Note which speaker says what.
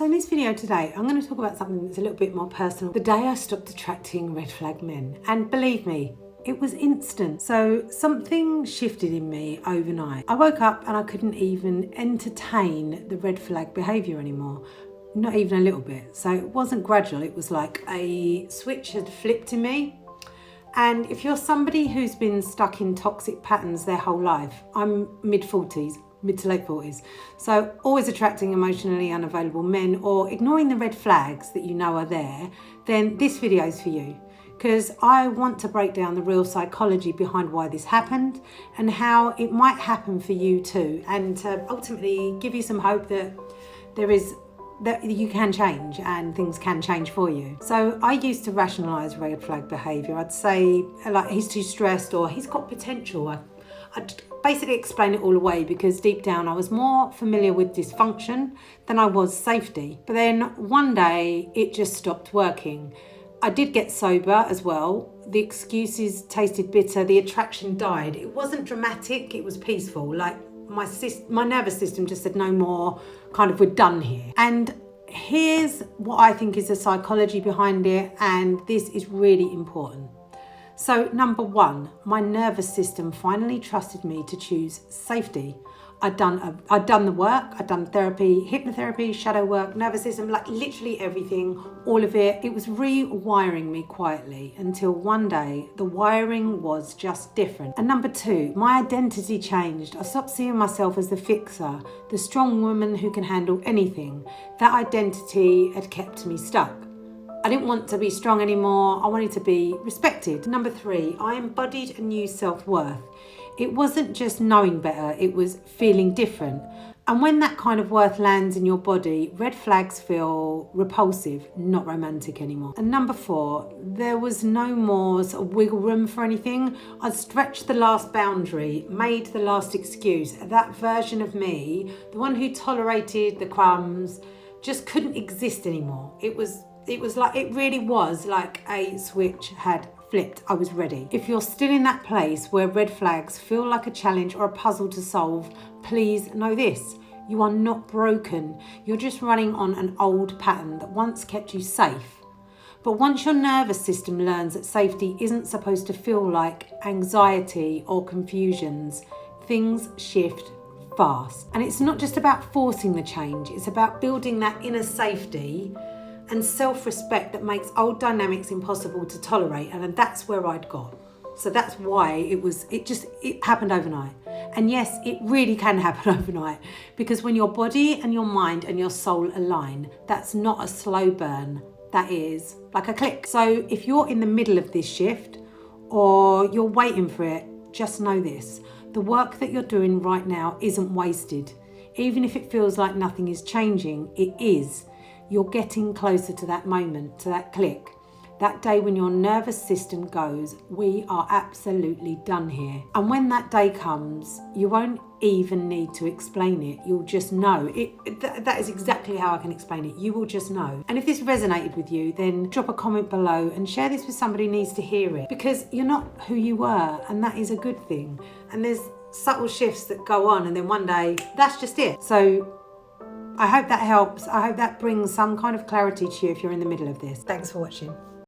Speaker 1: So in this video today, I'm going to talk about something that's a little bit more personal. The day I stopped attracting red flag men. And believe me, it was instant. So something shifted in me overnight. I woke up and I couldn't even entertain the red flag behaviour anymore. Not even a little bit. So it wasn't gradual. It was like a switch had flipped in me. And if you're somebody who's been stuck in toxic patterns their whole life, I'm mid to late 40s. So always attracting emotionally unavailable men or ignoring the red flags that you know are there, then this video is for you. Because I want to break down the real psychology behind why this happened and how it might happen for you too. And to ultimately give you some hope that that you can change and things can change for you. So I used to rationalise red flag behaviour. I'd say like he's too stressed or he's got potential. I'd basically explain it all away because deep down I was more familiar with dysfunction than I was safety. But then one day it just stopped working. I did get sober as well. The excuses tasted bitter. The attraction died. It wasn't dramatic. It was peaceful. Like my nervous system just said no more, kind of we're done here. And here's what I think is the psychology behind it, and this is really important. So number one, my nervous system finally trusted me to choose safety. I'd done the work, I'd done therapy, hypnotherapy, shadow work, nervous system, like literally everything, all of it. It was rewiring me quietly until one day the wiring was just different. And number two, my identity changed. I stopped seeing myself as the fixer, the strong woman who can handle anything. That identity had kept me stuck. I didn't want to be strong anymore. I wanted to be respected. Number three, I embodied a new self-worth. It wasn't just knowing better, it was feeling different. And when that kind of worth lands in your body, red flags feel repulsive, not romantic anymore. And number four, there was no more sort of wiggle room for anything. I'd stretched the last boundary, made the last excuse. That version of me, the one who tolerated the crumbs, just couldn't exist anymore. It really was like a switch had flipped. I was ready. If you're still in that place where red flags feel like a challenge or a puzzle to solve, please know this. You are not broken. You're just running on an old pattern that once kept you safe. But once your nervous system learns that safety isn't supposed to feel like anxiety or confusions, things shift fast. And it's not just about forcing the change. It's about building that inner safety and self-respect that makes old dynamics impossible to tolerate. And that's where I'd got. So that's why it happened overnight. And yes, it really can happen overnight, because when your body and your mind and your soul align, that's not a slow burn. That is like a click. So if you're in the middle of this shift or you're waiting for it, just know this. The work that you're doing right now isn't wasted. Even if it feels like nothing is changing, it is. You're getting closer to that moment, to that click, that day when your nervous system goes, we are absolutely done here. And when that day comes, you won't even need to explain it. You'll just know. That is exactly how I can explain it. You will just know. And if this resonated with you, then drop a comment below and share this with somebody who needs to hear it, because you're not who you were, and that is a good thing. And there's subtle shifts that go on, and then one day, that's just it. So I hope that helps. I hope that brings some kind of clarity to you if you're in the middle of this. Thanks for watching.